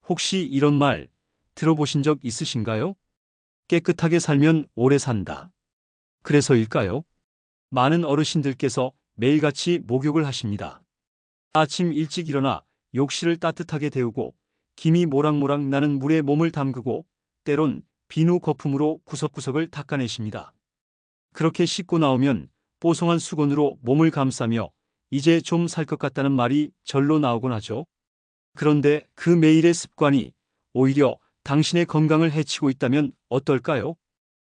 혹시 이런 말 들어보신 적 있으신가요? 깨끗하게 살면 오래 산다. 그래서일까요? 많은 어르신들께서 매일같이 목욕을 하십니다. 아침 일찍 일어나 욕실을 따뜻하게 데우고 김이 모락모락 나는 물에 몸을 담그고 때론 비누 거품으로 구석구석을 닦아내십니다. 그렇게 씻고 나오면 뽀송한 수건으로 몸을 감싸며 이제 좀 살 것 같다는 말이 절로 나오곤 하죠. 그런데 그 매일의 습관이 오히려 당신의 건강을 해치고 있다면 어떨까요?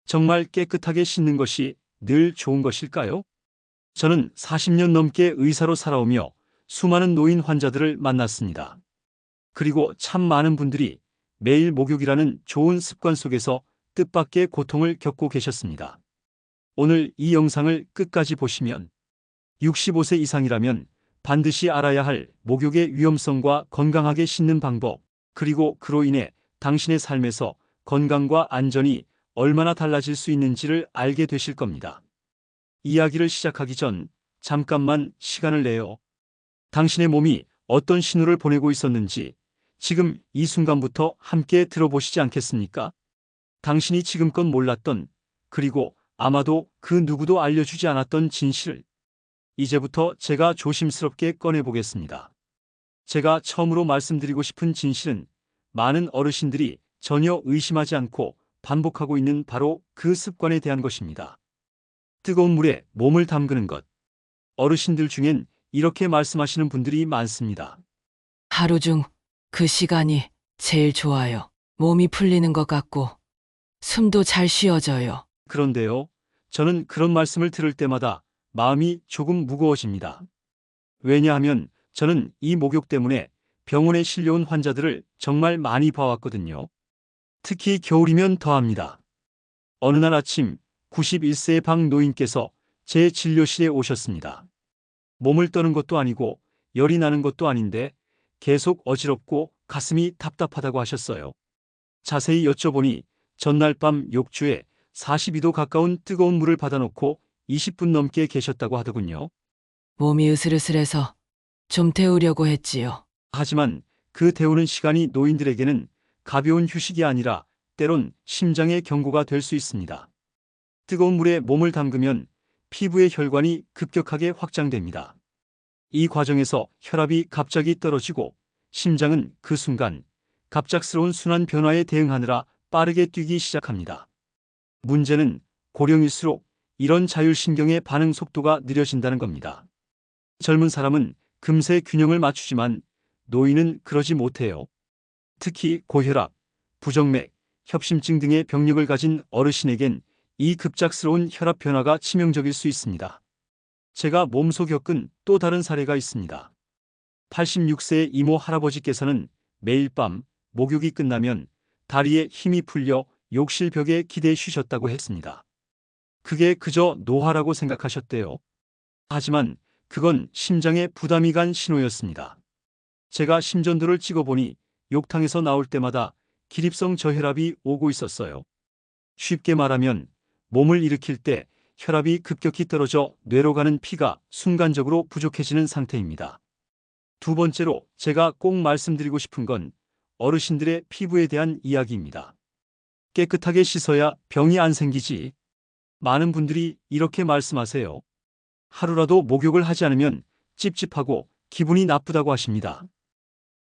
정말 깨끗하게 씻는 것이 늘 좋은 것일까요? 저는 40년 넘게 의사로 살아오며 수많은 노인 환자들을 만났습니다. 그리고 참 많은 분들이 매일 목욕이라는 좋은 습관 속에서 뜻밖의 고통을 겪고 계셨습니다. 오늘 이 영상을 끝까지 보시면 65세 이상이라면 반드시 알아야 할 목욕의 위험성과 건강하게 씻는 방법, 그리고 그로 인해 당신의 삶에서 건강과 안전이 얼마나 달라질 수 있는지를 알게 되실 겁니다. 이야기를 시작하기 전 잠깐만 시간을 내요. 당신의 몸이 어떤 신호를 보내고 있었는지 지금 이 순간부터 함께 들어보시지 않겠습니까? 당신이 지금껏 몰랐던, 그리고 아마도 그 누구도 알려주지 않았던 진실을 이제부터 제가 조심스럽게 꺼내보겠습니다. 제가 처음으로 말씀드리고 싶은 진실은 많은 어르신들이 전혀 의심하지 않고 반복하고 있는 바로 그 습관에 대한 것입니다. 뜨거운 물에 몸을 담그는 것. 어르신들 중엔 이렇게 말씀하시는 분들이 많습니다. 하루 중 그 시간이 제일 좋아요. 몸이 풀리는 것 같고 숨도 잘 쉬어져요. 그런데요, 저는 그런 말씀을 들을 때마다 마음이 조금 무거워집니다. 왜냐하면 저는 이 목욕 때문에 병원에 실려온 환자들을 정말 많이 봐왔거든요. 특히 겨울이면 더합니다. 어느 날 아침 91세의 박 노인께서 제 진료실에 오셨습니다. 몸을 떠는 것도 아니고 열이 나는 것도 아닌데 계속 어지럽고 가슴이 답답하다고 하셨어요. 자세히 여쭤보니 전날 밤 욕조에 42도 가까운 뜨거운 물을 받아놓고 20분 넘게 계셨다고 하더군요. 몸이 으슬으슬해서 좀 데우려고 했지요. 하지만 그 데우는 시간이 노인들에게는 가벼운 휴식이 아니라 때론 심장의 경고가 될 수 있습니다. 뜨거운 물에 몸을 담그면 피부의 혈관이 급격하게 확장됩니다. 이 과정에서 혈압이 갑자기 떨어지고 심장은 그 순간 갑작스러운 순환 변화에 대응하느라 빠르게 뛰기 시작합니다. 문제는 고령일수록 이런 자율신경의 반응 속도가 느려진다는 겁니다. 젊은 사람은 금세 균형을 맞추지만 노인은 그러지 못해요. 특히 고혈압, 부정맥, 협심증 등의 병력을 가진 어르신에겐 이 급작스러운 혈압 변화가 치명적일 수 있습니다. 제가 몸소 겪은 또 다른 사례가 있습니다. 86세의 이모 할아버지께서는 매일 밤 목욕이 끝나면 다리에 힘이 풀려 욕실 벽에 기대 쉬셨다고 했습니다. 그게 그저 노화라고 생각하셨대요. 하지만 그건 심장에 부담이 간 신호였습니다. 제가 심전도를 찍어보니 욕탕에서 나올 때마다 기립성 저혈압이 오고 있었어요. 쉽게 말하면 몸을 일으킬 때 혈압이 급격히 떨어져 뇌로 가는 피가 순간적으로 부족해지는 상태입니다. 두 번째로 제가 꼭 말씀드리고 싶은 건 어르신들의 피부에 대한 이야기입니다. 깨끗하게 씻어야 병이 안 생기지. 많은 분들이 이렇게 말씀하세요. 하루라도 목욕을 하지 않으면 찝찝하고 기분이 나쁘다고 하십니다.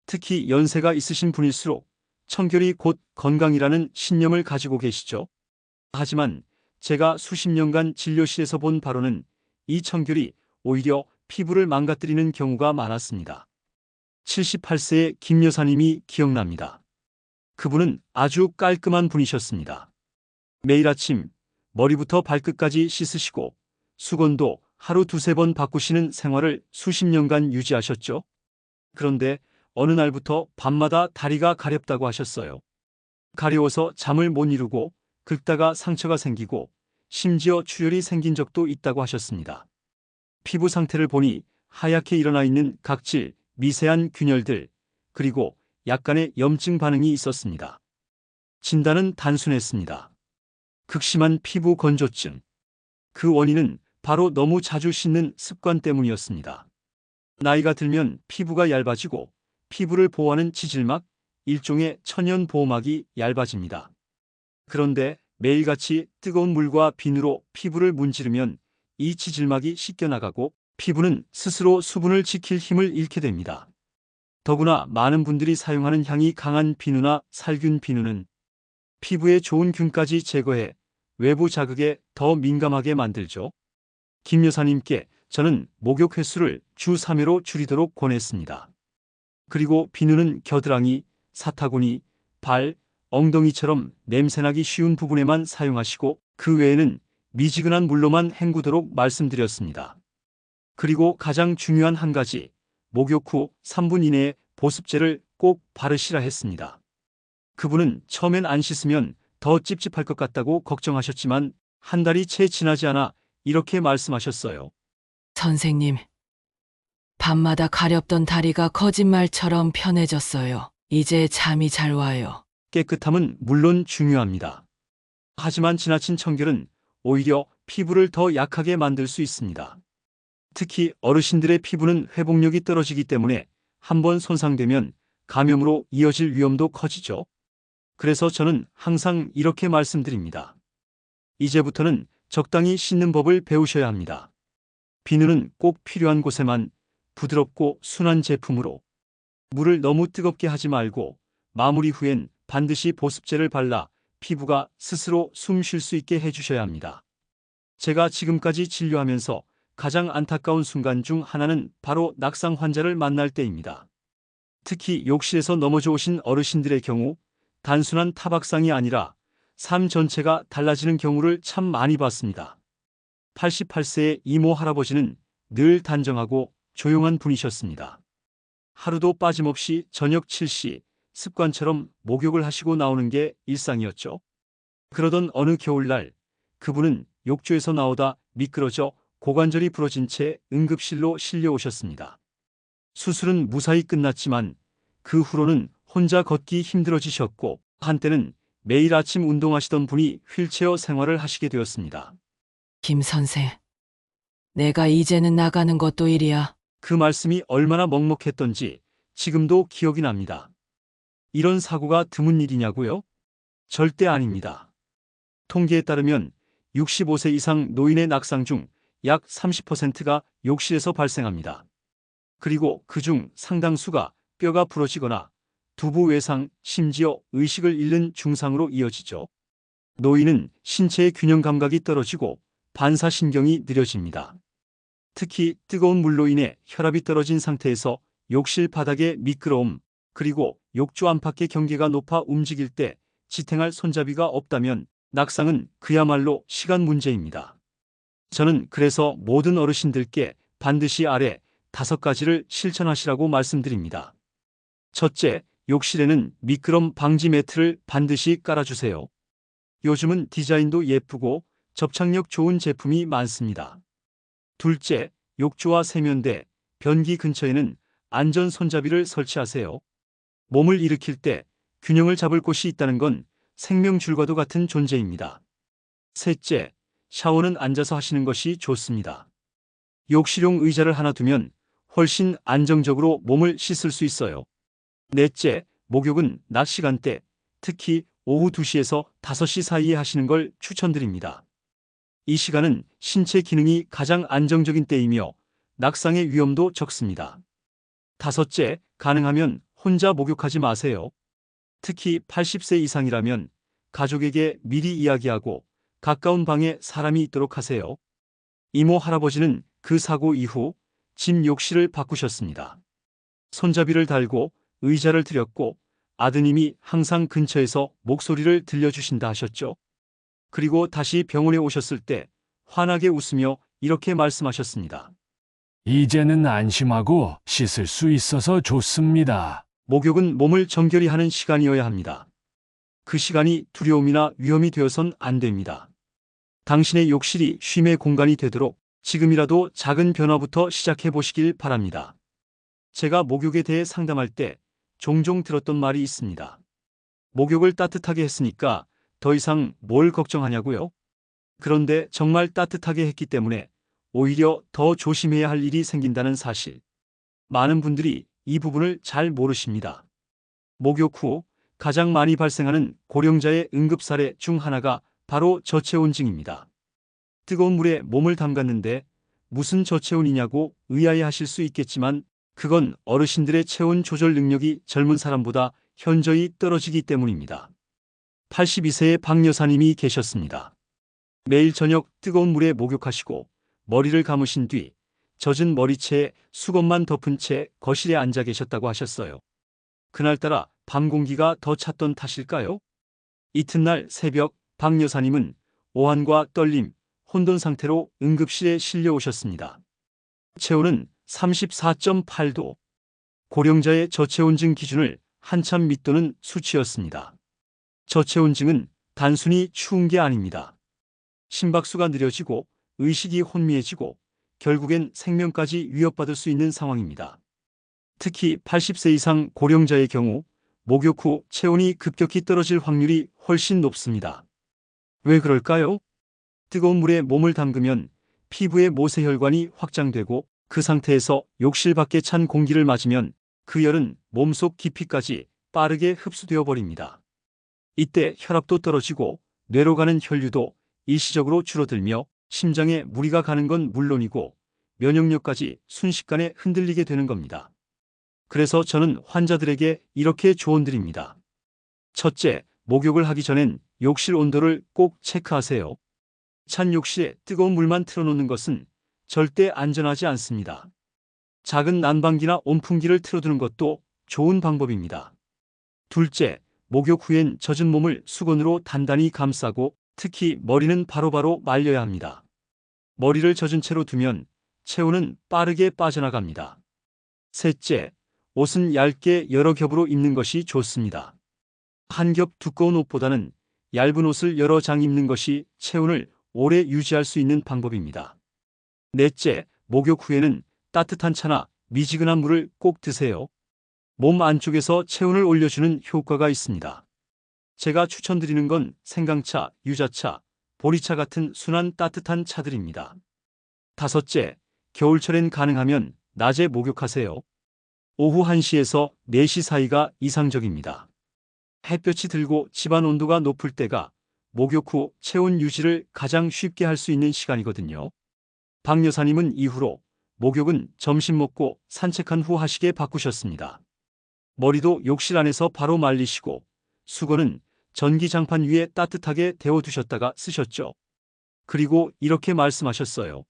특히 연세가 있으신 분일수록 청결이 곧 건강이라는 신념을 가지고 계시죠. 하지만 제가 수십 년간 진료실에서 본 바로는 이 청결이 오히려 피부를 망가뜨리는 경우가 많았습니다. 78세의 김 여사님이 기억납니다. 그분은 아주 깔끔한 분이셨습니다. 매일 아침 머리부터 발끝까지 씻으시고 수건도 하루 두세 번 바꾸시는 생활을 수십 년간 유지하셨죠. 그런데 어느 날부터 밤마다 다리가 가렵다고 하셨어요. 가려워서 잠을 못 이루고 긁다가 상처가 생기고 심지어 출혈이 생긴 적도 있다고 하셨습니다. 피부 상태를 보니 하얗게 일어나 있는 각질, 미세한 균열들, 그리고 약간의 염증 반응이 있었습니다. 진단은 단순했습니다. 극심한 피부 건조증. 그 원인은 바로 너무 자주 씻는 습관 때문이었습니다. 나이가 들면 피부가 얇아지고 피부를 보호하는 치질막, 일종의 천연 보호막이 얇아집니다. 그런데 매일같이 뜨거운 물과 비누로 피부를 문지르면 이 지질막이 씻겨나가고 피부는 스스로 수분을 지킬 힘을 잃게 됩니다. 더구나 많은 분들이 사용하는 향이 강한 비누나 살균 비누는 피부에 좋은 균까지 제거해 외부 자극에 더 민감하게 만들죠. 김 여사님께 저는 목욕 횟수를 주 3회로 줄이도록 권했습니다. 그리고 비누는 겨드랑이, 사타구니, 발, 엉덩이처럼 냄새나기 쉬운 부분에만 사용하시고 그 외에는 미지근한 물로만 헹구도록 말씀드렸습니다. 그리고 가장 중요한 한 가지, 목욕 후 3분 이내에 보습제를 꼭 바르시라 했습니다. 그분은 처음엔 안 씻으면 더 찝찝할 것 같다고 걱정하셨지만 한 달이 채 지나지 않아 이렇게 말씀하셨어요. 선생님, 밤마다 가렵던 다리가 거짓말처럼 편해졌어요. 이제 잠이 잘 와요. 깨끗함은 물론 중요합니다. 하지만 지나친 청결은 오히려 피부를 더 약하게 만들 수 있습니다. 특히 어르신들의 피부는 회복력이 떨어지기 때문에 한번 손상되면 감염으로 이어질 위험도 커지죠. 그래서 저는 항상 이렇게 말씀드립니다. 이제부터는 적당히 씻는 법을 배우셔야 합니다. 비누는 꼭 필요한 곳에만 부드럽고 순한 제품으로, 물을 너무 뜨겁게 하지 말고 마무리 후엔 반드시 보습제를 발라 피부가 스스로 숨 쉴 수 있게 해주셔야 합니다. 제가 지금까지 진료하면서 가장 안타까운 순간 중 하나는 바로 낙상 환자를 만날 때입니다. 특히 욕실에서 넘어져 오신 어르신들의 경우 단순한 타박상이 아니라 삶 전체가 달라지는 경우를 참 많이 봤습니다. 88세의 이모 할아버지는 늘 단정하고 조용한 분이셨습니다. 하루도 빠짐없이 저녁 7시 습관처럼 목욕을 하시고 나오는 게 일상이었죠. 그러던 어느 겨울날 그분은 욕조에서 나오다 미끄러져 고관절이 부러진 채 응급실로 실려오셨습니다. 수술은 무사히 끝났지만 그 후로는 혼자 걷기 힘들어지셨고 한때는 매일 아침 운동하시던 분이 휠체어 생활을 하시게 되었습니다. 김 선생, 내가 이제는 나가는 것도 일이야. 그 말씀이 얼마나 먹먹했던지 지금도 기억이 납니다. 이런 사고가 드문 일이냐고요? 절대 아닙니다. 통계에 따르면 65세 이상 노인의 낙상 중 약 30%가 욕실에서 발생합니다. 그리고 그중 상당수가 뼈가 부러지거나 두부 외상, 심지어 의식을 잃는 중상으로 이어지죠. 노인은 신체의 균형 감각이 떨어지고 반사신경이 느려집니다. 특히 뜨거운 물로 인해 혈압이 떨어진 상태에서 욕실 바닥의 미끄러움, 그리고 욕조 안팎의 경계가 높아 움직일 때 지탱할 손잡이가 없다면 낙상은 그야말로 시간 문제입니다. 저는 그래서 모든 어르신들께 반드시 아래 5가지를 실천하시라고 말씀드립니다. 첫째, 욕실에는 미끄럼 방지 매트를 반드시 깔아주세요. 요즘은 디자인도 예쁘고 접착력 좋은 제품이 많습니다. 둘째, 욕조와 세면대, 변기 근처에는 안전 손잡이를 설치하세요. 몸을 일으킬 때 균형을 잡을 곳이 있다는 건 생명줄과도 같은 존재입니다. 셋째, 샤워는 앉아서 하시는 것이 좋습니다. 욕실용 의자를 하나 두면 훨씬 안정적으로 몸을 씻을 수 있어요. 넷째, 목욕은 낮 시간대, 특히 오후 2시에서 5시 사이에 하시는 걸 추천드립니다. 이 시간은 신체 기능이 가장 안정적인 때이며 낙상의 위험도 적습니다. 다섯째, 가능하면 혼자 목욕하지 마세요. 특히 80세 이상이라면 가족에게 미리 이야기하고 가까운 방에 사람이 있도록 하세요. 이모 할아버지는 그 사고 이후 집 욕실을 바꾸셨습니다. 손잡이를 달고 의자를 들였고 아드님이 항상 근처에서 목소리를 들려주신다 하셨죠. 그리고 다시 병원에 오셨을 때 환하게 웃으며 이렇게 말씀하셨습니다. 이제는 안심하고 씻을 수 있어서 좋습니다. 목욕은 몸을 정결히 하는 시간이어야 합니다. 그 시간이 두려움이나 위험이 되어선 안 됩니다. 당신의 욕실이 쉼의 공간이 되도록 지금이라도 작은 변화부터 시작해 보시길 바랍니다. 제가 목욕에 대해 상담할 때 종종 들었던 말이 있습니다. 목욕을 따뜻하게 했으니까 더 이상 뭘 걱정하냐고요? 그런데 정말 따뜻하게 했기 때문에 오히려 더 조심해야 할 일이 생긴다는 사실. 많은 분들이 이 부분을 잘 모르십니다. 목욕 후 가장 많이 발생하는 고령자의 응급사례 중 하나가 바로 저체온증입니다. 뜨거운 물에 몸을 담갔는데 무슨 저체온이냐고 의아해하실 수 있겠지만 그건 어르신들의 체온 조절 능력이 젊은 사람보다 현저히 떨어지기 때문입니다. 82세의 박 여사님이 계셨습니다. 매일 저녁 뜨거운 물에 목욕하시고 머리를 감으신 뒤 젖은 머리채에 수건만 덮은 채 거실에 앉아 계셨다고 하셨어요. 그날따라 밤 공기가 더 찼던 탓일까요? 이튿날 새벽 박 여사님은 오한과 떨림, 혼돈 상태로 응급실에 실려오셨습니다. 체온은 34.8도. 고령자의 저체온증 기준을 한참 밑도는 수치였습니다. 저체온증은 단순히 추운 게 아닙니다. 심박수가 느려지고 의식이 혼미해지고 결국엔 생명까지 위협받을 수 있는 상황입니다. 특히 80세 이상 고령자의 경우 목욕 후 체온이 급격히 떨어질 확률이 훨씬 높습니다. 왜 그럴까요? 뜨거운 물에 몸을 담그면 피부의 모세혈관이 확장되고 그 상태에서 욕실 밖에 찬 공기를 맞으면 그 열은 몸속 깊이까지 빠르게 흡수되어 버립니다. 이때 혈압도 떨어지고 뇌로 가는 혈류도 일시적으로 줄어들며 심장에 무리가 가는 건 물론이고 면역력까지 순식간에 흔들리게 되는 겁니다. 그래서 저는 환자들에게 이렇게 조언드립니다. 첫째, 목욕을 하기 전엔 욕실 온도를 꼭 체크하세요. 찬 욕실에 뜨거운 물만 틀어놓는 것은 절대 안전하지 않습니다. 작은 난방기나 온풍기를 틀어두는 것도 좋은 방법입니다. 둘째, 목욕 후엔 젖은 몸을 수건으로 단단히 감싸고 특히 머리는 바로바로 말려야 합니다. 머리를 젖은 채로 두면 체온은 빠르게 빠져나갑니다. 셋째, 옷은 얇게 여러 겹으로 입는 것이 좋습니다. 한 겹 두꺼운 옷보다는 얇은 옷을 여러 장 입는 것이 체온을 오래 유지할 수 있는 방법입니다. 넷째, 목욕 후에는 따뜻한 차나 미지근한 물을 꼭 드세요. 몸 안쪽에서 체온을 올려주는 효과가 있습니다. 제가 추천드리는 건 생강차, 유자차, 보리차 같은 순한 따뜻한 차들입니다. 다섯째, 겨울철엔 가능하면 낮에 목욕하세요. 오후 1시에서 4시 사이가 이상적입니다. 햇볕이 들고 집안 온도가 높을 때가 목욕 후 체온 유지를 가장 쉽게 할 수 있는 시간이거든요. 박 여사님은 이후로 목욕은 점심 먹고 산책한 후 하시게 바꾸셨습니다. 머리도 욕실 안에서 바로 말리시고 수건은 전기장판 위에 따뜻하게 데워두셨다가 쓰셨죠. 그리고 이렇게 말씀하셨어요.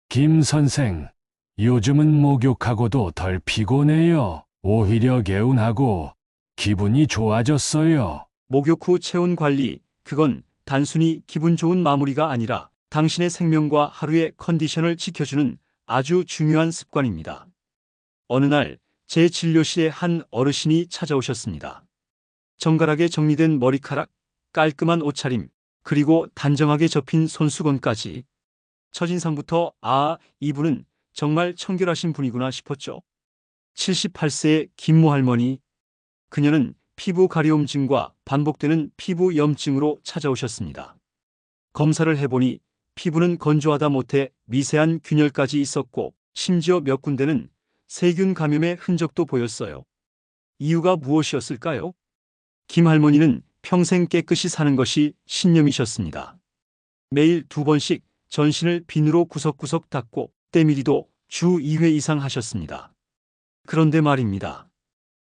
김 선생, 요즘은 목욕하고도 덜 피곤해요. 오히려 개운하고 기분이 좋아졌어요. 목욕 후 체온 관리, 그건 단순히 기분 좋은 마무리가 아니라 당신의 생명과 하루의 컨디션을 지켜주는 아주 중요한 습관입니다. 어느 날 제 진료실에 한 어르신이 찾아오셨습니다. 정갈하게 정리된 머리카락, 깔끔한 옷차림, 그리고 단정하게 접힌 손수건까지. 첫인상부터 이분은 정말 청결하신 분이구나 싶었죠. 78세의 김모 할머니. 그녀는 피부 가려움증과 반복되는 피부 염증으로 찾아오셨습니다. 검사를 해보니 피부는 건조하다 못해 미세한 균열까지 있었고 심지어 몇 군데는 세균 감염의 흔적도 보였어요. 이유가 무엇이었을까요? 김 할머니는 평생 깨끗이 사는 것이 신념이셨습니다. 매일 2번씩 전신을 비누로 구석구석 닦고 때밀이도 주 2회 이상 하셨습니다. 그런데 말입니다.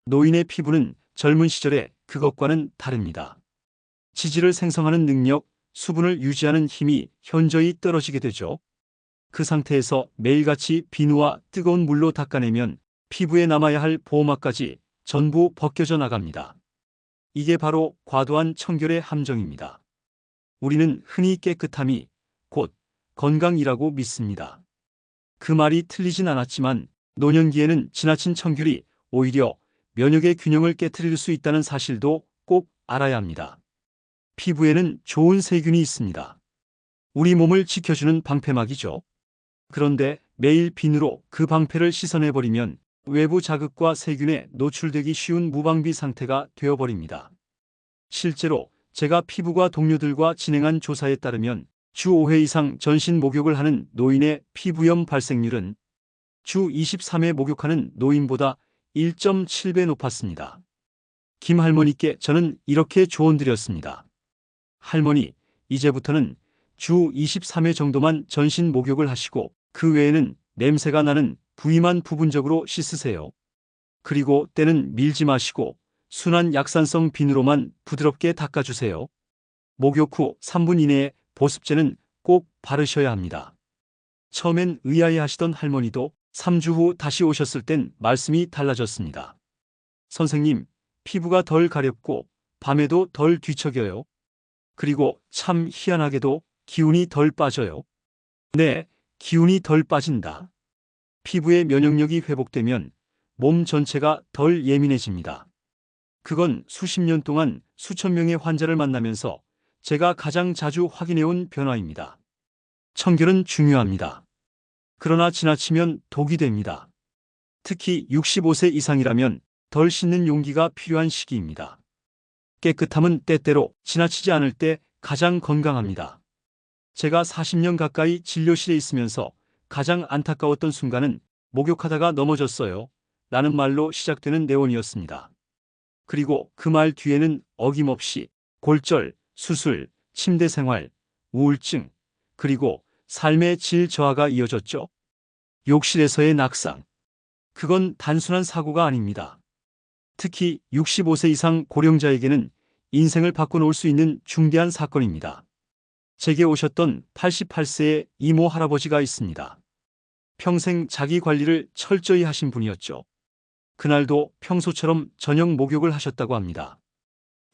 노인의 피부는 젊은 시절에 그것과는 다릅니다. 지질을 생성하는 능력, 수분을 유지하는 힘이 현저히 떨어지게 되죠. 그 상태에서 매일같이 비누와 뜨거운 물로 닦아내면 피부에 남아야 할 보호막까지 전부 벗겨져 나갑니다. 이게 바로 과도한 청결의 함정입니다. 우리는 흔히 깨끗함이 곧 건강이라고 믿습니다. 그 말이 틀리진 않았지만 노년기에는 지나친 청결이 오히려 면역의 균형을 깨트릴 수 있다는 사실도 꼭 알아야 합니다. 피부에는 좋은 세균이 있습니다. 우리 몸을 지켜주는 방패막이죠. 그런데 매일 비누로 그 방패를 씻어내버리면 외부 자극과 세균에 노출되기 쉬운 무방비 상태가 되어버립니다. 실제로 제가 피부과 동료들과 진행한 조사에 따르면 주 5회 이상 전신 목욕을 하는 노인의 피부염 발생률은 주 23회 목욕하는 노인보다 1.7배 높았습니다. 김 할머니께 저는 이렇게 조언드렸습니다. 할머니, 이제부터는 주 23회 정도만 전신 목욕을 하시고 그 외에는 냄새가 나는 부위만 부분적으로 씻으세요. 그리고 때는 밀지 마시고 순한 약산성 비누로만 부드럽게 닦아주세요. 목욕 후 3분 이내에 보습제는 꼭 바르셔야 합니다. 처음엔 의아해 하시던 할머니도 3주 후 다시 오셨을 땐 말씀이 달라졌습니다. 선생님, 피부가 덜 가렵고 밤에도 덜 뒤척여요. 그리고 참 희한하게도 기운이 덜 빠져요. 네, 기운이 덜 빠진다. 피부의 면역력이 회복되면 몸 전체가 덜 예민해집니다. 그건 수십 년 동안 수천 명의 환자를 만나면서 제가 가장 자주 확인해온 변화입니다. 청결은 중요합니다. 그러나 지나치면 독이 됩니다. 특히 65세 이상이라면 덜 씻는 용기가 필요한 시기입니다. 깨끗함은 때때로 지나치지 않을 때 가장 건강합니다. 제가 40년 가까이 진료실에 있으면서 가장 안타까웠던 순간은 목욕하다가 넘어졌어요. 라는 말로 시작되는 내원이었습니다. 그리고 그 말 뒤에는 어김없이 골절, 수술, 침대 생활, 우울증, 그리고 삶의 질 저하가 이어졌죠. 욕실에서의 낙상. 그건 단순한 사고가 아닙니다. 특히 65세 이상 고령자에게는 인생을 바꿔놓을 수 있는 중대한 사건입니다. 제게 오셨던 88세의 이모 할아버지가 있습니다. 평생 자기 관리를 철저히 하신 분이었죠. 그날도 평소처럼 저녁 목욕을 하셨다고 합니다.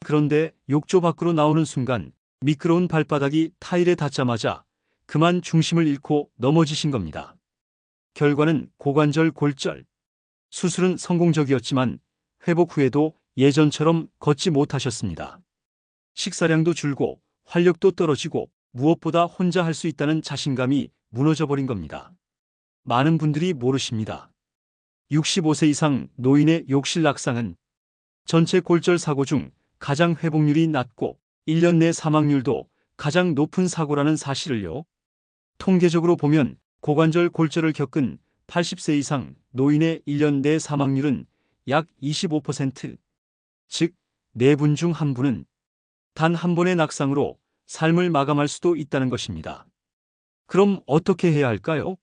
그런데 욕조 밖으로 나오는 순간 미끄러운 발바닥이 타일에 닿자마자 그만 중심을 잃고 넘어지신 겁니다. 결과는 고관절 골절. 수술은 성공적이었지만 회복 후에도 예전처럼 걷지 못하셨습니다. 식사량도 줄고 활력도 떨어지고 무엇보다 혼자 할 수 있다는 자신감이 무너져버린 겁니다. 많은 분들이 모르십니다. 65세 이상 노인의 욕실 낙상은 전체 골절 사고 중 가장 회복률이 낮고 1년 내 사망률도 가장 높은 사고라는 사실을요. 통계적으로 보면 고관절 골절을 겪은 80세 이상 노인의 1년 내 사망률은 약 25%, 즉 4분 중 1분은 단 한 번의 낙상으로 삶을 마감할 수도 있다는 것입니다. 그럼 어떻게 해야 할까요?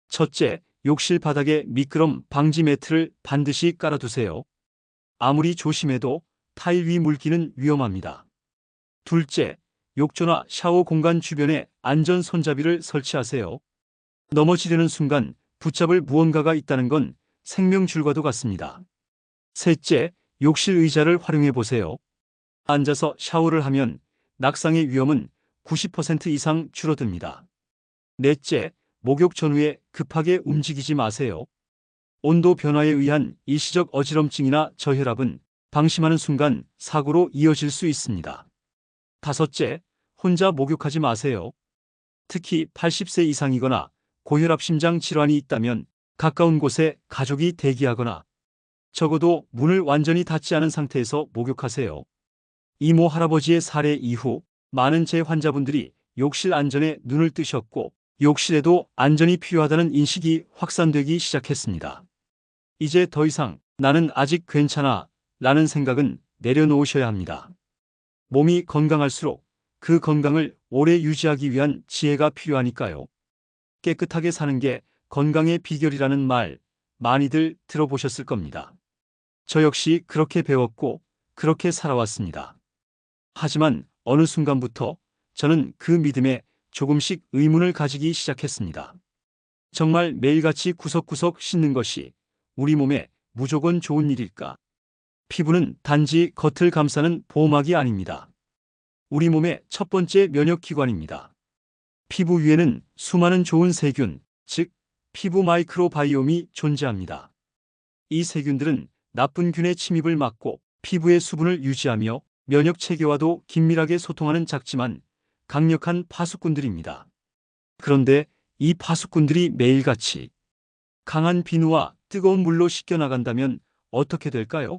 첫째, 욕실 바닥에 미끄럼 방지 매트를 반드시 깔아두세요. 아무리 조심해도 타일 위 물기는 위험합니다. 둘째, 욕조나 샤워 공간 주변에 안전 손잡이를 설치하세요. 넘어지려는 순간 붙잡을 무언가가 있다는 건 생명줄과도 같습니다. 셋째, 욕실 의자를 활용해 보세요. 앉아서 샤워를 하면 낙상의 위험은 90% 이상 줄어듭니다. 넷째, 목욕 전후에 급하게 움직이지 마세요. 온도 변화에 의한 일시적 어지럼증이나 저혈압은 방심하는 순간 사고로 이어질 수 있습니다. 다섯째, 혼자 목욕하지 마세요. 특히 80세 이상이거나 고혈압 심장 질환이 있다면 가까운 곳에 가족이 대기하거나 적어도 문을 완전히 닫지 않은 상태에서 목욕하세요. 이모 할아버지의 사례 이후 많은 재환자분들이 욕실 안전에 눈을 뜨셨고 욕실에도 안전이 필요하다는 인식이 확산되기 시작했습니다. 이제 더 이상 나는 아직 괜찮아 라는 생각은 내려놓으셔야 합니다. 몸이 건강할수록 그 건강을 오래 유지하기 위한 지혜가 필요하니까요. 깨끗하게 사는 게 건강의 비결이라는 말 많이들 들어보셨을 겁니다. 저 역시 그렇게 배웠고 그렇게 살아왔습니다. 하지만 어느 순간부터 저는 그 믿음에 조금씩 의문을 가지기 시작했습니다. 정말 매일같이 구석구석 씻는 것이 우리 몸에 무조건 좋은 일일까? 피부는 단지 겉을 감싸는 보호막이 아닙니다. 우리 몸의 첫 번째 면역기관입니다. 피부 위에는 수많은 좋은 세균, 즉 피부 마이크로바이옴이 존재합니다. 이 세균들은 나쁜 균의 침입을 막고 피부의 수분을 유지하며 면역 체계와도 긴밀하게 소통하는 작지만 강력한 파수꾼들입니다. 그런데 이 파수꾼들이 매일같이 강한 비누와 뜨거운 물로 씻겨나간다면 어떻게 될까요?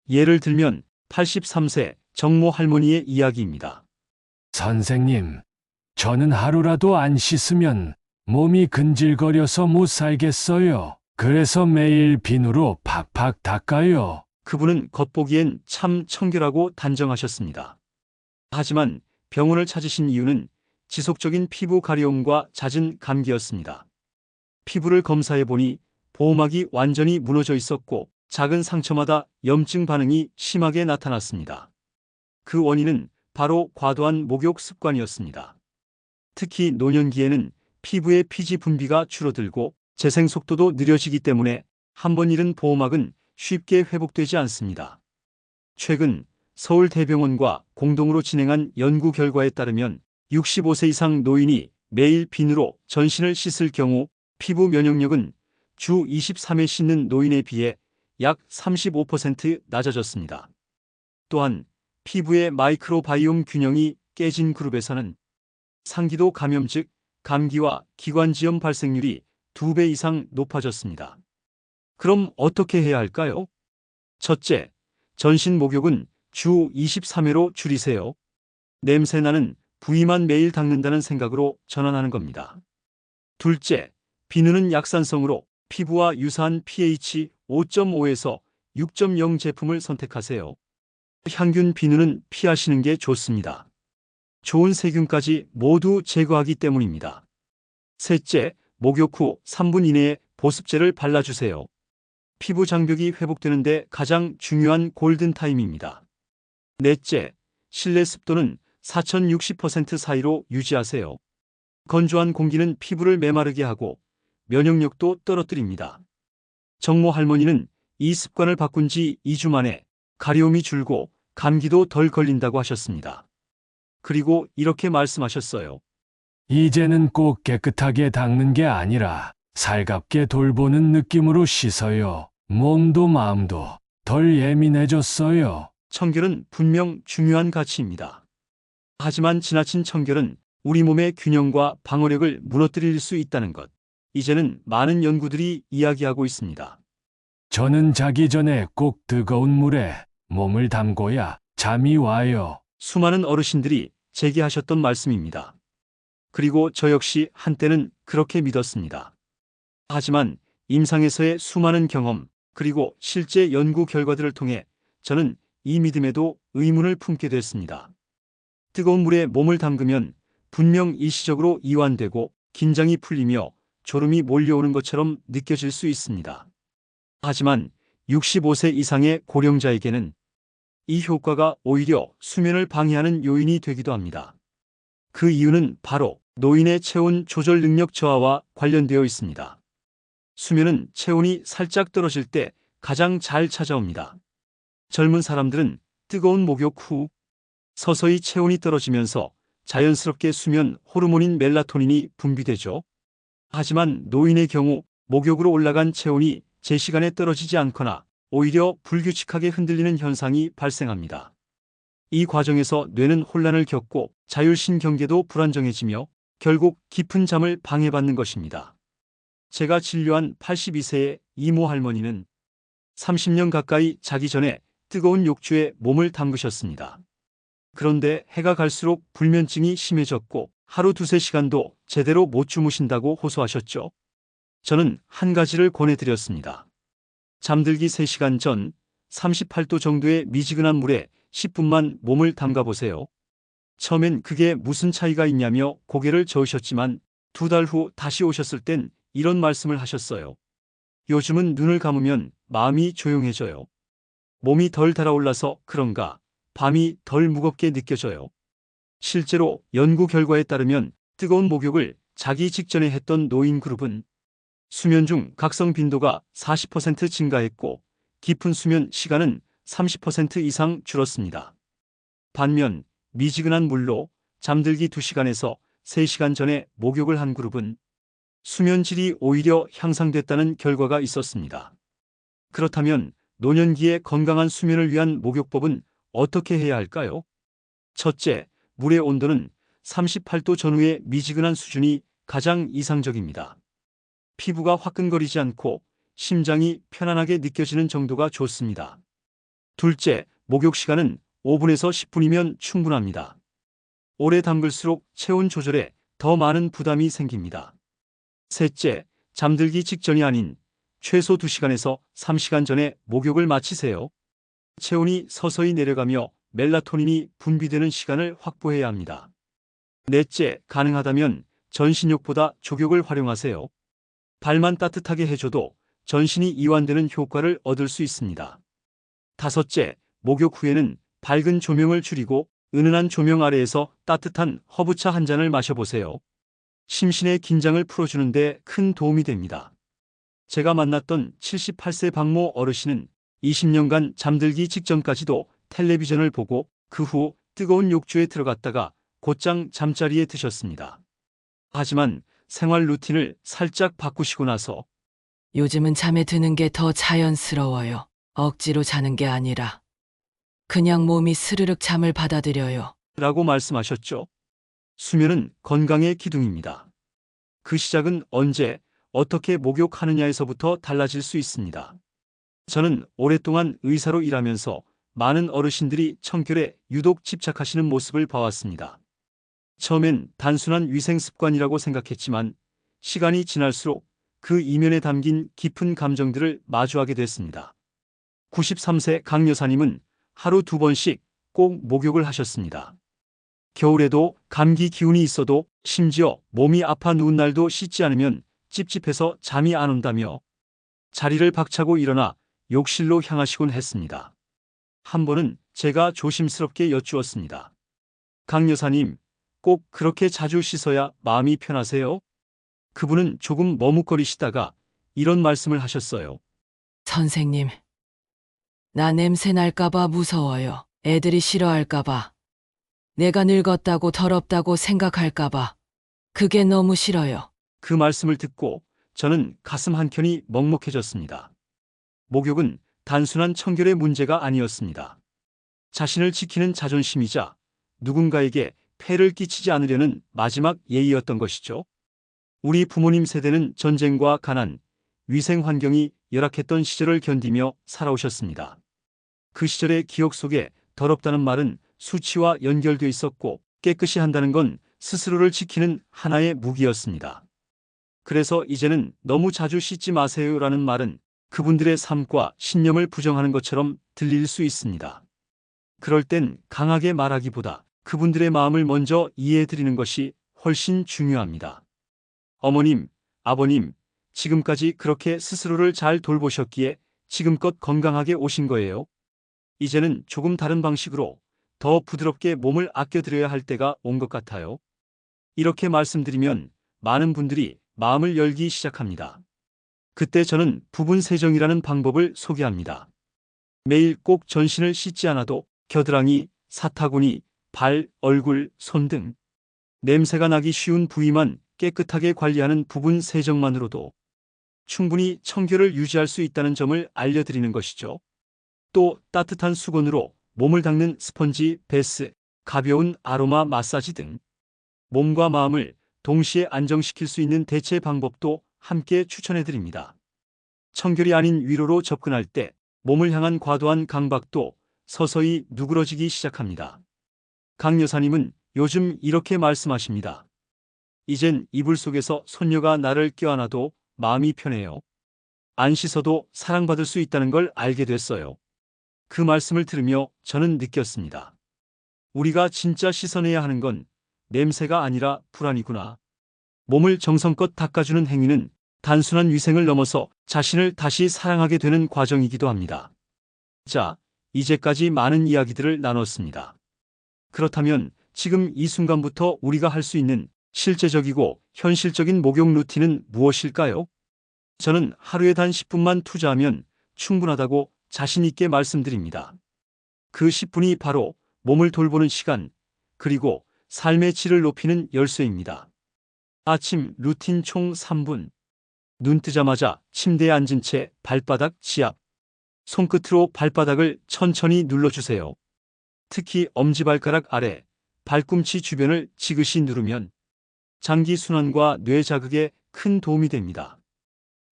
예를 들면 83세 정모 할머니의 이야기입니다. 선생님, 저는 하루라도 안 씻으면 몸이 근질거려서 못 살겠어요. 그래서 매일 비누로 팍팍 닦아요. 그분은 겉보기엔 참 청결하고 단정하셨습니다. 하지만 병원을 찾으신 이유는 지속적인 피부 가려움과 잦은 감기였습니다. 피부를 검사해 보니 보호막이 완전히 무너져 있었고 작은 상처마다 염증 반응이 심하게 나타났습니다. 그 원인은 바로 과도한 목욕 습관이었습니다. 특히 노년기에는 피부의 피지 분비가 줄어들고 재생 속도도 느려지기 때문에 한 번 잃은 보호막은 쉽게 회복되지 않습니다. 최근 서울대병원과 공동으로 진행한 연구 결과에 따르면 65세 이상 노인이 매일 비누로 전신을 씻을 경우 피부 면역력은 주 23회 씻는 노인에 비해 약 35% 낮아졌습니다. 또한 피부의 마이크로바이옴 균형이 깨진 그룹에서는 상기도 감염 즉 감기와 기관지염 발생률이 2배 이상 높아졌습니다. 그럼 어떻게 해야 할까요? 첫째, 전신 목욕은 주 23회로 줄이세요. 냄새나는 부위만 매일 닦는다는 생각으로 전환하는 겁니다. 둘째, 비누는 약산성으로 피부와 유사한 pH 5.5에서 6.0 제품을 선택하세요. 향균 비누는 피하시는 게 좋습니다. 좋은 세균까지 모두 제거하기 때문입니다. 셋째, 목욕 후 3분 이내에 보습제를 발라주세요. 피부 장벽이 회복되는데 가장 중요한 골든타임입니다. 넷째, 실내 습도는 4060% 사이로 유지하세요. 건조한 공기는 피부를 메마르게 하고 면역력도 떨어뜨립니다. 정모 할머니는 이 습관을 바꾼 지 2주 만에 가려움이 줄고 감기도 덜 걸린다고 하셨습니다. 그리고 이렇게 말씀하셨어요. 이제는 꼭 깨끗하게 닦는 게 아니라 살갑게 돌보는 느낌으로 씻어요. 몸도 마음도 덜 예민해졌어요. 청결은 분명 중요한 가치입니다. 하지만 지나친 청결은 우리 몸의 균형과 방어력을 무너뜨릴 수 있다는 것. 이제는 많은 연구들이 이야기하고 있습니다. 저는 자기 전에 꼭 뜨거운 물에 몸을 담궈야 잠이 와요. 수많은 어르신들이 제기하셨던 말씀입니다. 그리고 저 역시 한때는 그렇게 믿었습니다. 하지만 임상에서의 수많은 경험, 그리고 실제 연구 결과들을 통해 저는 이 믿음에도 의문을 품게 됐습니다. 뜨거운 물에 몸을 담그면 분명 일시적으로 이완되고 긴장이 풀리며 졸음이 몰려오는 것처럼 느껴질 수 있습니다. 하지만 65세 이상의 고령자에게는 이 효과가 오히려 수면을 방해하는 요인이 되기도 합니다. 그 이유는 바로 노인의 체온 조절 능력 저하와 관련되어 있습니다. 수면은 체온이 살짝 떨어질 때 가장 잘 찾아옵니다. 젊은 사람들은 뜨거운 목욕 후 서서히 체온이 떨어지면서 자연스럽게 수면 호르몬인 멜라토닌이 분비되죠. 하지만 노인의 경우 목욕으로 올라간 체온이 제 시간에 떨어지지 않거나 오히려 불규칙하게 흔들리는 현상이 발생합니다. 이 과정에서 뇌는 혼란을 겪고 자율신경계도 불안정해지며 결국 깊은 잠을 방해받는 것입니다. 제가 진료한 82세의 이모 할머니는 30년 가까이 자기 전에 뜨거운 욕조에 몸을 담그셨습니다. 그런데 해가 갈수록 불면증이 심해졌고 하루 2~3시간도 제대로 못 주무신다고 호소하셨죠. 저는 한 가지를 권해드렸습니다. 잠들기 3시간 전 38도 정도의 미지근한 물에 10분만 몸을 담가보세요. 처음엔 그게 무슨 차이가 있냐며 고개를 저으셨지만 2달 후 다시 오셨을 땐 이런 말씀을 하셨어요. 요즘은 눈을 감으면 마음이 조용해져요. 몸이 덜 달아올라서 그런가 밤이 덜 무겁게 느껴져요. 실제로 연구 결과에 따르면 뜨거운 목욕을 자기 직전에 했던 노인 그룹은 수면 중 각성 빈도가 40% 증가했고 깊은 수면 시간은 30% 이상 줄었습니다. 반면 미지근한 물로 잠들기 2시간에서 3시간 전에 목욕을 한 그룹은 수면 질이 오히려 향상됐다는 결과가 있었습니다. 그렇다면 노년기에 건강한 수면을 위한 목욕법은 어떻게 해야 할까요? 첫째, 물의 온도는 38도 전후의 미지근한 수준이 가장 이상적입니다. 피부가 화끈거리지 않고 심장이 편안하게 느껴지는 정도가 좋습니다. 둘째, 목욕 시간은 5분에서 10분이면 충분합니다. 오래 담글수록 체온 조절에 더 많은 부담이 생깁니다. 셋째, 잠들기 직전이 아닌 최소 2시간에서 3시간 전에 목욕을 마치세요. 체온이 서서히 내려가며 멜라토닌이 분비되는 시간을 확보해야 합니다. 넷째, 가능하다면 전신욕보다 족욕을 활용하세요. 발만 따뜻하게 해줘도 전신이 이완되는 효과를 얻을 수 있습니다. 다섯째, 목욕 후에는 밝은 조명을 줄이고 은은한 조명 아래에서 따뜻한 허브차 한 잔을 마셔보세요. 심신의 긴장을 풀어주는데 큰 도움이 됩니다. 제가 만났던 78세 박모 어르신은 20년간 잠들기 직전까지도 텔레비전을 보고 그 후 뜨거운 욕조에 들어갔다가 곧장 잠자리에 드셨습니다. 하지만 생활 루틴을 살짝 바꾸시고 나서 요즘은 잠에 드는 게 더 자연스러워요. 억지로 자는 게 아니라 그냥 몸이 스르륵 잠을 받아들여요. 라고 말씀하셨죠. 수면은 건강의 기둥입니다. 그 시작은 언제, 어떻게 목욕하느냐에서부터 달라질 수 있습니다. 저는 오랫동안 의사로 일하면서 많은 어르신들이 청결에 유독 집착하시는 모습을 봐왔습니다. 처음엔 단순한 위생 습관이라고 생각했지만 시간이 지날수록 그 이면에 담긴 깊은 감정들을 마주하게 됐습니다. 93세 강 여사님은 하루 2번씩 꼭 목욕을 하셨습니다. 겨울에도 감기 기운이 있어도 심지어 몸이 아파 누운 날도 씻지 않으면 찝찝해서 잠이 안 온다며 자리를 박차고 일어나 욕실로 향하시곤 했습니다. 한 번은 제가 조심스럽게 여쭈었습니다. 강 여사님, 꼭 그렇게 자주 씻어야 마음이 편하세요? 그분은 조금 머뭇거리시다가 이런 말씀을 하셨어요. 선생님, 나 냄새 날까봐 무서워요. 애들이 싫어할까봐. 내가 늙었다고 더럽다고 생각할까봐. 그게 너무 싫어요. 그 말씀을 듣고 저는 가슴 한켠이 먹먹해졌습니다. 목욕은 단순한 청결의 문제가 아니었습니다. 자신을 지키는 자존심이자 누군가에게 폐를 끼치지 않으려는 마지막 예의였던 것이죠. 우리 부모님 세대는 전쟁과 가난, 위생 환경이 열악했던 시절을 견디며 살아오셨습니다. 그 시절의 기억 속에 더럽다는 말은 수치와 연결되어 있었고 깨끗이 한다는 건 스스로를 지키는 하나의 무기였습니다. 그래서 이제는 너무 자주 씻지 마세요라는 말은 그분들의 삶과 신념을 부정하는 것처럼 들릴 수 있습니다. 그럴 땐 강하게 말하기보다 그분들의 마음을 먼저 이해해드리는 것이 훨씬 중요합니다. 어머님, 아버님, 지금까지 그렇게 스스로를 잘 돌보셨기에 지금껏 건강하게 오신 거예요. 이제는 조금 다른 방식으로 더 부드럽게 몸을 아껴드려야 할 때가 온 것 같아요. 이렇게 말씀드리면 많은 분들이 마음을 열기 시작합니다. 그때 저는 부분 세정이라는 방법을 소개합니다. 매일 꼭 전신을 씻지 않아도 겨드랑이, 사타구니, 발, 얼굴, 손 등 냄새가 나기 쉬운 부위만 깨끗하게 관리하는 부분 세정만으로도 충분히 청결을 유지할 수 있다는 점을 알려드리는 것이죠. 또 따뜻한 수건으로 몸을 닦는 스펀지 베스, 가벼운 아로마 마사지 등 몸과 마음을 동시에 안정시킬 수 있는 대체 방법도 함께 추천해드립니다. 청결이 아닌 위로로 접근할 때 몸을 향한 과도한 강박도 서서히 누그러지기 시작합니다. 강 여사님은 요즘 이렇게 말씀하십니다. 이젠 이불 속에서 손녀가 나를 껴안아도 마음이 편해요. 안 씻어도 사랑받을 수 있다는 걸 알게 됐어요. 그 말씀을 들으며 저는 느꼈습니다. 우리가 진짜 씻어내야 하는 건 냄새가 아니라 불안이구나. 몸을 정성껏 닦아주는 행위는 단순한 위생을 넘어서 자신을 다시 사랑하게 되는 과정이기도 합니다. 자, 이제까지 많은 이야기들을 나눴습니다. 그렇다면 지금 이 순간부터 우리가 할 수 있는 실제적이고 현실적인 목욕 루틴은 무엇일까요? 저는 하루에 단 10분만 투자하면 충분하다고 자신 있게 말씀드립니다. 그 10분이 바로 몸을 돌보는 시간, 그리고 삶의 질을 높이는 열쇠입니다. 아침 루틴 총 3분. 눈 뜨자마자 침대에 앉은 채 발바닥 지압. 손끝으로 발바닥을 천천히 눌러주세요. 특히 엄지발가락 아래, 발꿈치 주변을 지그시 누르면 장기 순환과 뇌 자극에 큰 도움이 됩니다.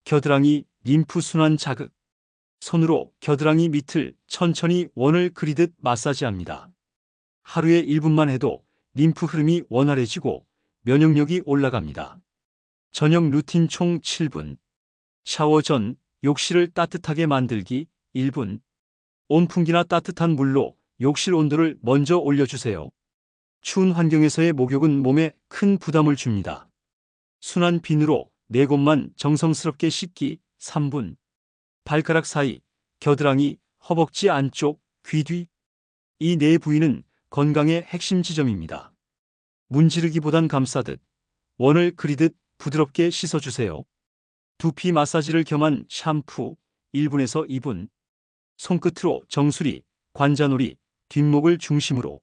겨드랑이 림프 순환 자극. 손으로 겨드랑이 밑을 천천히 원을 그리듯 마사지합니다. 하루에 1분만 해도 림프 흐름이 원활해지고 면역력이 올라갑니다. 저녁 루틴 총 7분. 샤워 전 욕실을 따뜻하게 만들기 1분. 온풍기나 따뜻한 물로 욕실 온도를 먼저 올려주세요. 추운 환경에서의 목욕은 몸에 큰 부담을 줍니다. 순한 비누로 네 곳만 정성스럽게 씻기 3분. 발가락 사이, 겨드랑이, 허벅지 안쪽, 귀 뒤. 이 네 부위는 건강의 핵심 지점입니다. 문지르기보단 감싸듯, 원을 그리듯 부드럽게 씻어주세요. 두피 마사지를 겸한 샴푸 1분에서 2분. 손끝으로 정수리, 관자놀이, 뒷목을 중심으로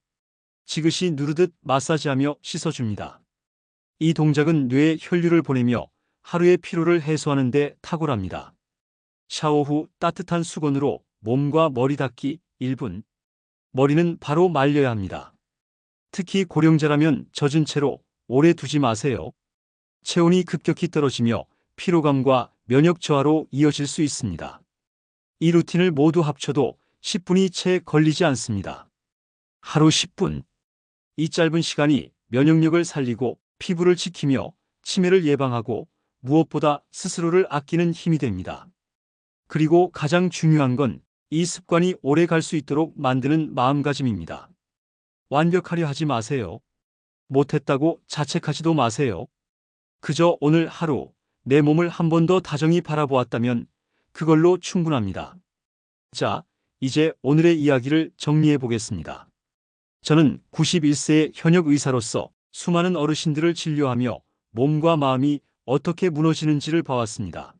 지그시 누르듯 마사지하며 씻어줍니다. 이 동작은 뇌에 혈류를 보내며 하루의 피로를 해소하는 데 탁월합니다. 샤워 후 따뜻한 수건으로 몸과 머리 닦기 1분. 머리는 바로 말려야 합니다. 특히 고령자라면 젖은 채로 오래 두지 마세요. 체온이 급격히 떨어지며 피로감과 면역 저하로 이어질 수 있습니다. 이 루틴을 모두 합쳐도 10분이 채 걸리지 않습니다. 하루 10분. 이 짧은 시간이 면역력을 살리고 피부를 지키며 치매를 예방하고 무엇보다 스스로를 아끼는 힘이 됩니다. 그리고 가장 중요한 건 이 습관이 오래 갈 수 있도록 만드는 마음가짐입니다. 완벽하려 하지 마세요. 못했다고 자책하지도 마세요. 그저 오늘 하루 내 몸을 한 번 더 다정히 바라보았다면 그걸로 충분합니다. 자, 이제 오늘의 이야기를 정리해 보겠습니다. 저는 91세의 현역 의사로서 수많은 어르신들을 진료하며 몸과 마음이 어떻게 무너지는지를 봐왔습니다.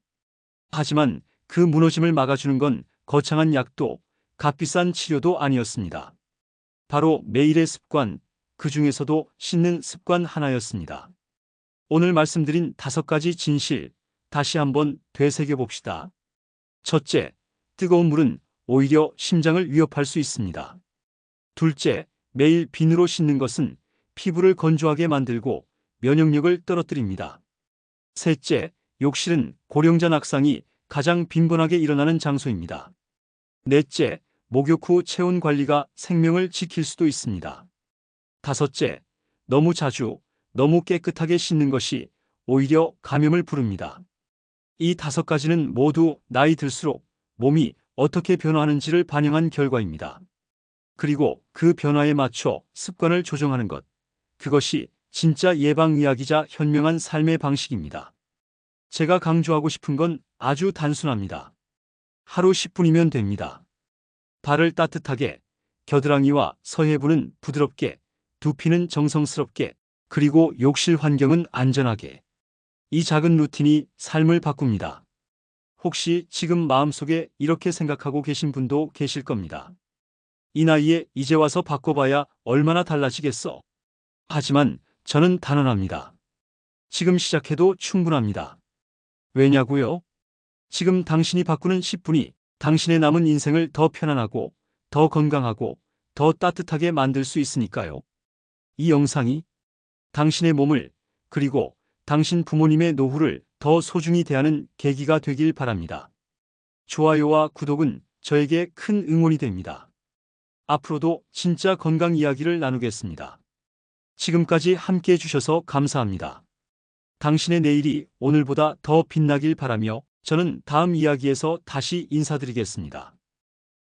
하지만 그 무너짐을 막아주는 건 거창한 약도 값비싼 치료도 아니었습니다. 바로 매일의 습관, 그 중에서도 씻는 습관 하나였습니다. 오늘 말씀드린 5가지 진실, 다시 한번 되새겨 봅시다. 첫째, 뜨거운 물은 오히려 심장을 위협할 수 있습니다. 둘째, 매일 비누로 씻는 것은 피부를 건조하게 만들고 면역력을 떨어뜨립니다. 셋째, 욕실은 고령자 낙상이 가장 빈번하게 일어나는 장소입니다. 넷째, 목욕 후 체온 관리가 생명을 지킬 수도 있습니다. 다섯째, 너무 자주, 너무 깨끗하게 씻는 것이 오히려 감염을 부릅니다. 이 5가지는 모두 나이 들수록 몸이 어떻게 변화하는지를 반영한 결과입니다. 그리고 그 변화에 맞춰 습관을 조정하는 것, 그것이 진짜 예방의학이자 현명한 삶의 방식입니다. 제가 강조하고 싶은 건 아주 단순합니다. 하루 10분이면 됩니다. 발을 따뜻하게, 겨드랑이와 서해부는 부드럽게, 두피는 정성스럽게, 그리고 욕실 환경은 안전하게. 이 작은 루틴이 삶을 바꿉니다. 혹시 지금 마음속에 이렇게 생각하고 계신 분도 계실 겁니다. 이 나이에 이제 와서 바꿔봐야 얼마나 달라지겠어. 하지만 저는 단언합니다. 지금 시작해도 충분합니다. 왜냐고요? 지금 당신이 바꾸는 10분이 당신의 남은 인생을 더 편안하고, 더 건강하고, 더 따뜻하게 만들 수 있으니까요. 이 영상이 당신의 몸을, 그리고 당신 부모님의 노후를 더 소중히 대하는 계기가 되길 바랍니다. 좋아요와 구독은 저에게 큰 응원이 됩니다. 앞으로도 진짜 건강 이야기를 나누겠습니다. 지금까지 함께 해주셔서 감사합니다. 당신의 내일이 오늘보다 더 빛나길 바라며 저는 다음 이야기에서 다시 인사드리겠습니다.